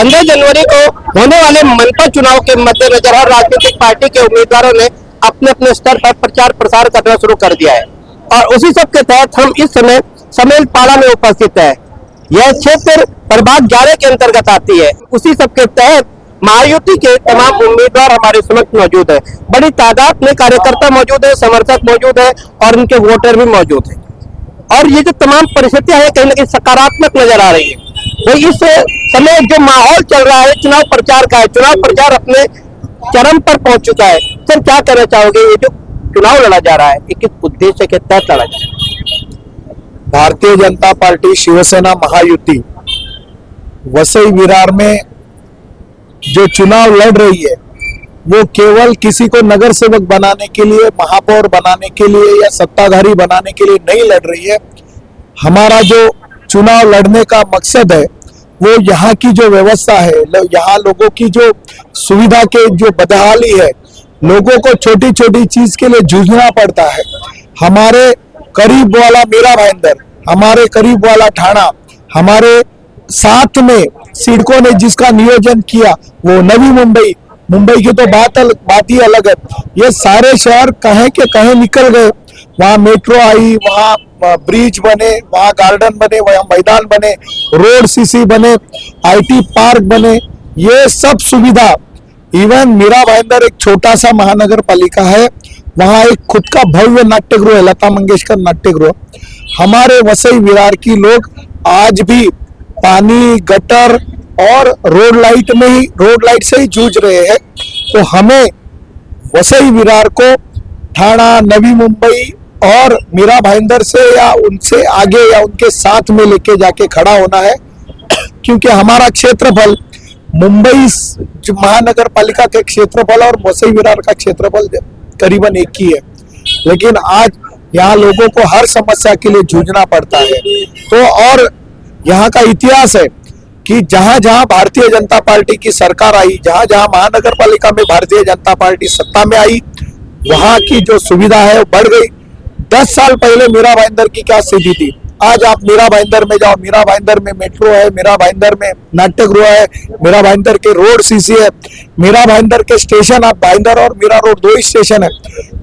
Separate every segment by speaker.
Speaker 1: 15 जनवरी को होने वाले मनपा चुनाव के मद्देनजर हर राजनीतिक पार्टी के उम्मीदवारों ने अपने अपने स्तर पर प्रचार प्रसार करना शुरू कर दिया है और उसी सब के तहत हम इस समय समेल पाड़ा में उपस्थित है। यह क्षेत्र प्रभाग 11 के अंतर्गत आती है। उसी सब के तहत महायुति के तमाम उम्मीदवार हमारे समक्ष मौजूद है। बड़ी तादाद में कार्यकर्ता मौजूद है, समर्थक मौजूद है और उनके वोटर भी मौजूद है और ये जो तमाम परिस्थितियां है कहीं ना कहीं सकारात्मक नजर आ रही है। तो इस समय जो माहौल चल रहा है चुनाव प्रचार का है, चुनाव प्रचार अपने चरम पर पहुंच चुका है। सर क्या कहना चाहोगे, ये जो चुनाव लड़ा जा रहा है ये किस उद्देश्य के तहत लड़ा जा रहा है?
Speaker 2: भारतीय जनता पार्टी शिवसेना महायुति वसई विरार में जो चुनाव लड़ रही है वो केवल किसी को नगर सेवक बनाने के लिए, महापौर बनाने के लिए या सत्ताधारी बनाने के लिए नहीं लड़ रही है। हमारा जो चुनाव लड़ने का मकसद है वो यहाँ की जो व्यवस्था है, यहाँ लोगों की जो सुविधा के जो बदहाली है, लोगों को छोटी छोटी चीज के लिए जूझना पड़ता है। हमारे करीब वाला मीरा भाईंदर, हमारे करीब वाला ठाणा, हमारे साथ में सिडको ने जिसका नियोजन किया वो नवी मुंबई, मुंबई की तो बात ही अलग है। ये सारे शहर कहीं के कहीं निकल गए। वहाँ मेट्रो आई, वहाँ ब्रिज बने, वहाँ गार्डन बने, वहाँ मैदान बने, रोड सीसी बने, आईटी पार्क बने, ये सब सुविधा। इवन मीरा भाईंदर एक छोटा सा महानगर पालिका है, वहाँ एक खुद का भव्य नाट्यगृह है, लता मंगेशकर नाट्यगृह। हमारे वसई विरार की लोग आज भी पानी, गटर और रोड लाइट से ही जूझ रहे हैं। तो हमें वसई विरार को ठाणा, नवी मुंबई और मीरा भाईंदर से या उनसे आगे या उनके साथ में लेके जाके खड़ा होना है, क्योंकि हमारा क्षेत्रफल मुंबई महानगर पालिका के क्षेत्रफल और वसई विरार का क्षेत्रफल करीबन एक ही है। लेकिन आज यहाँ लोगों को हर समस्या के लिए जूझना पड़ता है। तो और यहाँ का इतिहास है कि जहां जहां भारतीय जनता पार्टी की सरकार आई, जहां जहां महानगर पालिका में भारतीय जनता पार्टी सत्ता में आई, वहां की जो सुविधा है वो बढ़ गई। 10 साल पहले मीरा भाईंदर की क्या स्थिति थी, आज आप मीरा भाईंदर में जाओ, मीरा भाईंदर में मेट्रो है, मीरा भाईंदर में नाट्यगृह है, मीरा भाईंदर के रोड सीसी है, मीरा भाईंदर के स्टेशन, आप भाईंदर और मीरा रोड 2 ही स्टेशन है।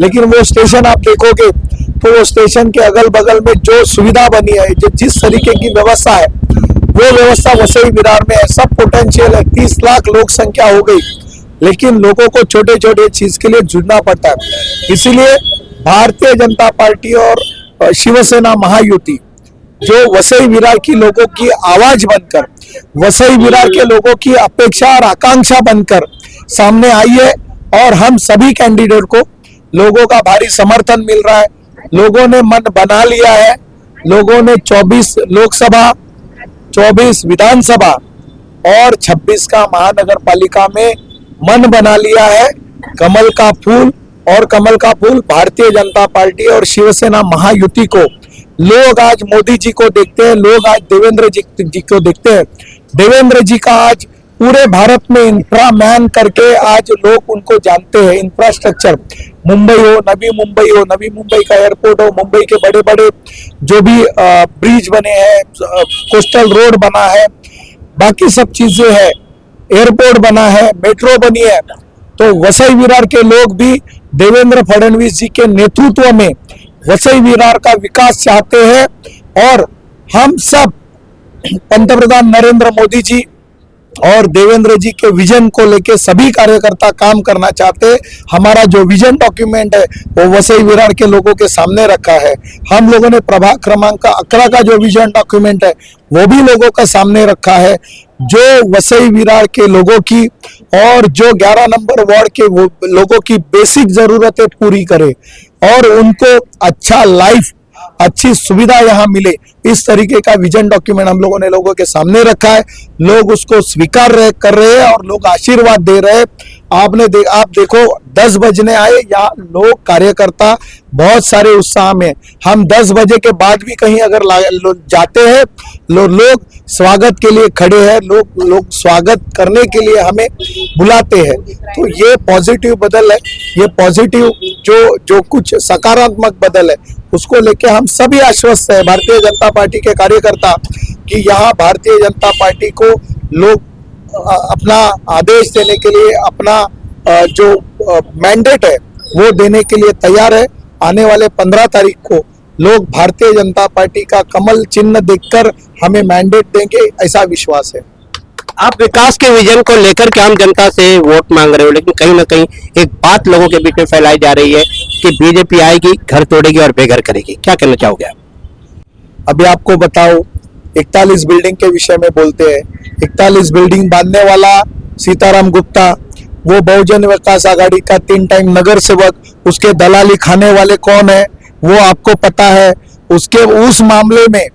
Speaker 2: लेकिन वो स्टेशन आप देखोगे तो वो स्टेशन के अगल बगल में जो सुविधा बनी है, जो जिस तरीके की व्यवस्था है, वो व्यवस्था वसई विरार में है। सब पोटेंशियल है, 30 लाख लोक संख्या हो गई, लेकिन लोगों को छोटे छोटे चीज के लिए जुड़ना पड़ता है। इसीलिए भारतीय जनता पार्टी और शिवसेना महायुति जो वसई विरार की लोगों की आवाज बनकर, वसई विरार के लोगों की अपेक्षा और आकांक्षा बनकर सामने आई है और हम सभी कैंडिडेट को लोगों का भारी समर्थन मिल रहा है। लोगों ने मन बना लिया है। लोगों ने 24 लोकसभा, 24 विधानसभा और 26 का महानगर पालिका में मन बना लिया है। कमल का फूल, और कमल का फूल भारतीय जनता पार्टी और शिवसेना महायुति को। लोग आज मोदी जी को देखते हैं, लोग आज देवेंद्र जी को देखते हैं। देवेंद्र जी का आज पूरे भारत में इंफ्रा मैन करके आज लोग उनको जानते हैं। इंफ्रास्ट्रक्चर, मुंबई हो, नवी मुंबई का एयरपोर्ट हो, मुंबई के बड़े बड़े जो भी ब्रिज बने हैं, कोस्टल रोड बना है, बाकी सब चीजें है, एयरपोर्ट बना है, मेट्रो बनी है। तो वसई विरार के लोग भी देवेंद्र फडणवीस जी के नेतृत्व में वसई विरार का विकास चाहते हैं और हम सब पंतप्रधान नरेंद्र मोदी जी और देवेंद्र जी के विजन को लेके सभी कार्यकर्ता काम करना चाहते हैं। हमारा जो विजन डॉक्यूमेंट है वो वसई विरार के लोगों के सामने रखा है। हम लोगों ने प्रभाग क्रमांक 11 का जो विजन डॉक्यूमेंट है वो भी लोगों का सामने रखा है, जो वसई विरार के लोगों की और जो 11 नंबर वार्ड के लोगों की बेसिक जरूरतें पूरी करे और उनको अच्छा लाइफ, अच्छी सुविधा यहाँ मिले, इस तरीके का विजन डॉक्यूमेंट हम लोगों ने लोगों के सामने रखा है। लोग उसको स्वीकार कर रहे हैं और लोग आशीर्वाद दे रहे हैं। आप देखो 10 बजने आए, यहाँ लोग कार्यकर्ता बहुत सारे उत्साह में। हम 10 बजे के बाद भी कहीं अगर जाते हैं, लोग स्वागत के लिए खड़े हैं, लोग स्वागत करने के लिए हमें बुलाते हैं। तो ये पॉजिटिव बदल है, ये पॉजिटिव जो कुछ सकारात्मक बदल है उसको लेके हम सभी आश्वस्त है, भारतीय जनता पार्टी के कार्यकर्ता, कि यहाँ भारतीय जनता पार्टी को लोग अपना आदेश देने के लिए, अपना जो मैंडेट है वो देने के लिए तैयार है। आने वाले 15 तारीख को लोग भारतीय जनता पार्टी का कमल चिन्ह देखकर हमें मैंडेट देंगे, ऐसा विश्वास है।
Speaker 1: आप विकास के विजन को लेकर के आम जनता से वोट मांग रहे हो, लेकिन कहीं ना कहीं एक बात लोगों के बीच में फैलाई जा रही है कि बीजेपी आएगी, घर तोड़ेगी और बेघर करेगी। क्या कहना चाहोगे आप?
Speaker 2: अभी आपको बताओ, 41 बिल्डिंग के विषय में बोलते हैं। 41 बिल्डिंग बांधने वाला सीताराम गुप्ता, वो बहुजन विकास आघाड़ी का 3 टाइम नगर सेवक, उसके दलाली खाने वाले कौन है वो आपको पता है। उसके उस मामले में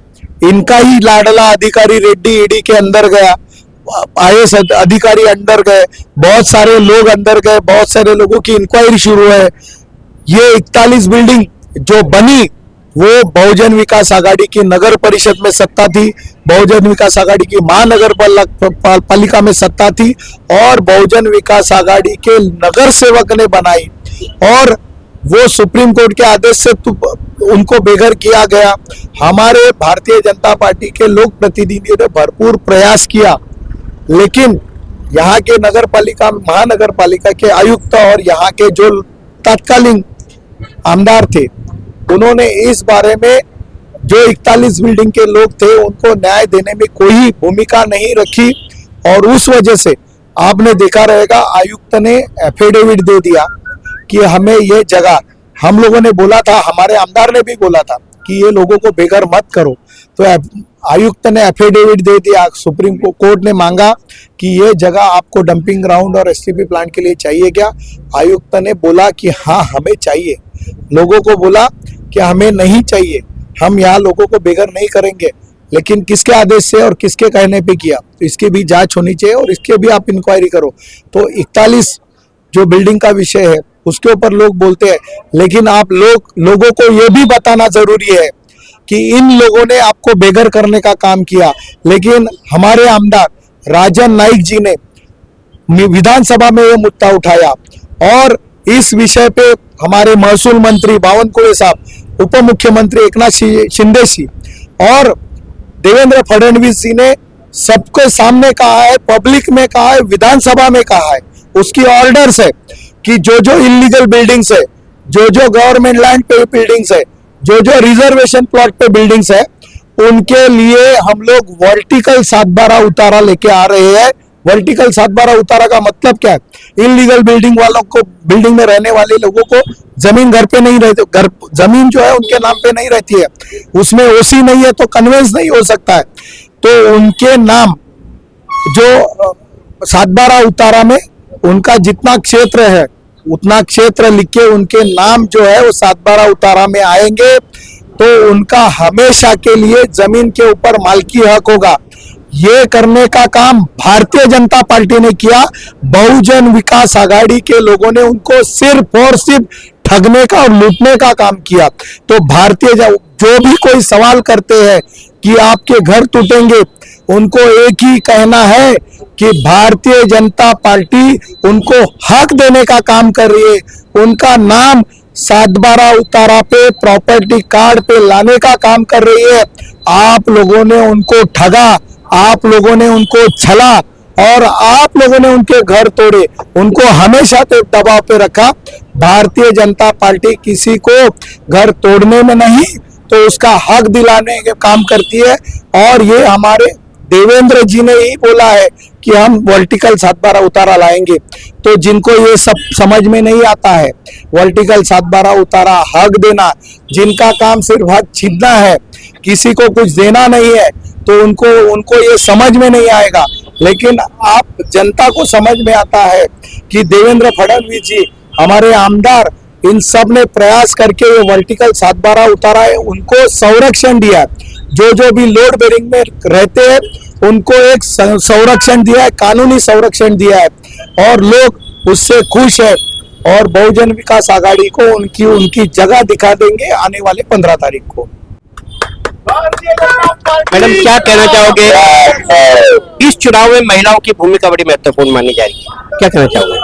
Speaker 2: इनका ही लाडला अधिकारी रेड्डी ईडी के अंदर गया, आईएएस अधिकारी अंदर गए, बहुत सारे लोग अंदर गए, बहुत सारे लोगों की इंक्वायरी शुरू है। ये 41 बिल्डिंग जो बनी वो बहुजन विकास आघाड़ी की नगर परिषद में सत्ता थी, बहुजन विकास आघाड़ी की महानगर पालिका में सत्ता थी, और बहुजन विकास आघाड़ी के नगर सेवक ने बनाई, और वो सुप्रीम कोर्ट के आदेश से उनको बेघर किया गया। हमारे भारतीय जनता पार्टी के लोक प्रतिनिधियों ने भरपूर प्रयास किया, लेकिन यहाँ के नगर पालिका, महानगर पालिका के आयुक्त और यहाँ के जो तत्कालीन आमदार थे, उन्होंने इस बारे में जो 41 बिल्डिंग के लोग थे उनको न्याय देने में कोई भूमिका नहीं रखी, और उस वजह से आपने देखा रहेगा आयुक्त ने एफिडेविट दे दिया कि हमें ये जगह, हम लोगों ने बोला था, हमारे आमदार ने भी बोला था कि ये लोगों को बेघर मत करो, तो आयुक्त ने एफिडेविट दे दिया। सुप्रीम कोर्ट ने मांगा कि ये जगह आपको डंपिंग ग्राउंड और एसटीपी प्लांट के लिए चाहिए क्या? आयुक्त ने बोला कि हाँ हमें चाहिए। लोगों को बोला कि हमें नहीं चाहिए, हम यहाँ लोगों को बेघर नहीं करेंगे। लेकिन किसके आदेश से और किसके कहने पे किया, तो इसकी भी जांच होनी चाहिए और इसके भी आप इंक्वायरी करो। तो 41 जो बिल्डिंग का विषय है उसके ऊपर लोग बोलते हैं, लेकिन आप लोगों को ये भी बताना जरूरी है कि इन लोगों ने आपको बेघर करने का काम किया, लेकिन हमारे आमदार राजन नाइक जी ने विधानसभा में ये मुद्दा उठाया, और इस विषय पे हमारे महसूल मंत्री बावनकुळे साहब, उप मुख्यमंत्री एकनाथ शिंदे जी और देवेंद्र फडणवीस जी ने सबके सामने कहा है, पब्लिक में कहा है, विधानसभा में कहा है, उसकी ऑर्डर्स है कि जो जो इलीगल बिल्डिंग्स है, जो जो गवर्नमेंट लैंड पे बिल्डिंग्स है, जो जो रिजर्वेशन प्लॉट पे बिल्डिंग्स है, उनके लिए हम लोग वर्टिकल 7/12 उतारा लेके आ रहे हैं। वर्टिकल 7/12 उतारा का मतलब क्या है? इलीगल बिल्डिंग वालों को, बिल्डिंग में रहने वाले लोगों को जमीन घर पे नहीं रहती, घर जमीन जो है उनके नाम पे नहीं रहती है, उसमें ओसी नहीं है तो कन्वेंस नहीं हो सकता है, तो उनके नाम जो 7/12 उतारा में उनका जितना क्षेत्र है उतना क्षेत्र लिख के उनके नाम जो है वो 7/12 उतारा में आएंगे, तो उनका हमेशा के लिए जमीन के ऊपर मालकी हक होगा। ये करने का काम भारतीय जनता पार्टी ने किया, बहुजन विकास आघाड़ी के लोगों ने उनको सिर्फ और सिर्फ ठगने का और लूटने का काम किया। तो भारतीय जो भी कोई सवाल करते हैं कि आपके घर टूटेंगे, उनको एक ही कहना है कि भारतीय जनता पार्टी उनको हक देने का काम कर रही है, उनका नाम 7/12 उतारा पे प्रॉपर्टी कार्ड पे लाने का काम कर रही है। आप लोगों ने उनको ठगा, आप लोगों ने उनको छला और आप लोगों ने उनके घर तोड़े, उनको हमेशा तो दबाव पे रखा। भारतीय जनता पार्टी किसी को घर तोड़ने में नहीं तो उसका हक दिलाने के काम करती है, और ये हमारे देवेंद्र जी ने ही बोला है कि हम वर्टिकल 7/12 उतारा लाएंगे। तो जिनको ये सब समझ में नहीं आता है, वर्टिकल 7/12 उतारा हक देना, जिनका काम सिर्फ हक छीनना है, किसी को कुछ देना नहीं है, तो उनको ये समझ में नहीं आएगा। लेकिन आप जनता को समझ में आता है कि देवेंद्र फडणवीस जी, हमारे आमदार, इन सब ने प्रयास करके ये वर्टिकल 7/12 उतारा है, उनको संरक्षण दिया। जो जो भी लोड बेरिंग में रहते हैं उनको एक संरक्षण दिया है, कानूनी संरक्षण दिया है, और लोग उससे खुश है, और बहुजन विकास आघाड़ी को उनकी जगह दिखा देंगे आने वाले 15 तारीख को।
Speaker 1: मैडम क्या कहना चाहोगे? इस चुनाव में महिलाओं की भूमिका बड़ी महत्वपूर्ण मानी जा रही है, क्या कहना चाहोगे?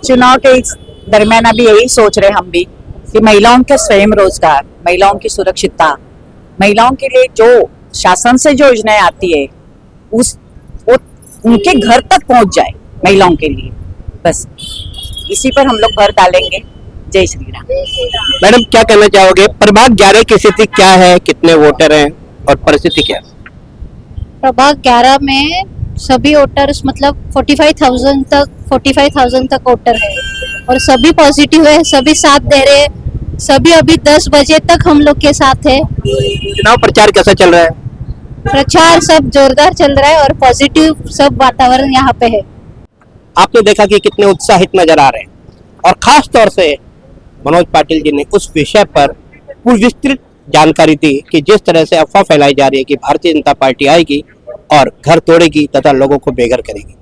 Speaker 3: चुनाव के इस दरमियान अभी यही सोच रहे हम भी कि महिलाओं के स्वयं रोजगार, महिलाओं की सुरक्षितता, महिलाओं के लिए जो शासन से जो योजनाएं आती है उनके घर तक पहुंच जाए महिलाओं के लिए, बस इसी पर हम लोग भर डालेंगे। जय श्री राम।
Speaker 1: मैडम क्या कहना चाहोगे, प्रभाग 11 की स्थिति क्या है, कितने वोटर हैं और परिस्थिति क्या है?
Speaker 4: प्रभाग 11 में सभी वोटर्स मतलब 45,000 तक वोटर है और सभी पॉजिटिव है, सभी साथ दे रहे हैं, सभी अभी 10 बजे तक हम लोग के साथ है।
Speaker 1: चुनाव प्रचार कैसा चल रहा है?
Speaker 4: प्रचार सब जोरदार चल रहा है और पॉजिटिव सब वातावरण यहाँ पे है।
Speaker 1: आपने देखा कि कितने उत्साहित नजर आ रहे हैं और खास तौर से मनोज पाटिल जी ने उस विषय पर पूरी विस्तृत जानकारी दी कि जिस तरह से अफवाह फैलाई जा रही है कि भारतीय जनता पार्टी आएगी और घर तोड़ेगी तथा लोगों को बेघर करेगी,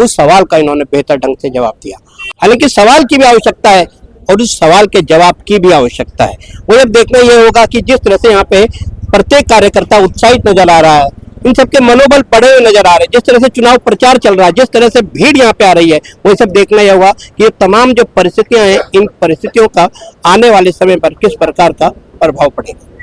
Speaker 1: उस सवाल का इन्होंने बेहतर ढंग से जवाब दिया। हालांकि सवाल की भी आवश्यकता है और उस सवाल के जवाब की भी आवश्यकता है। वो अब देखना यह होगा कि जिस तरह से यहाँ पे प्रत्येक कार्यकर्ता उत्साहित नजर आ रहा है, इन सबके मनोबल बढ़े हुए नजर आ रहे हैं, जिस तरह से चुनाव प्रचार चल रहा है, जिस तरह से भीड़ यहाँ पे आ रही है, वो सब देखना यह होगा कि ये तमाम जो परिस्थितियां हैं, इन परिस्थितियों का आने वाले समय पर किस प्रकार का प्रभाव पड़ेगा।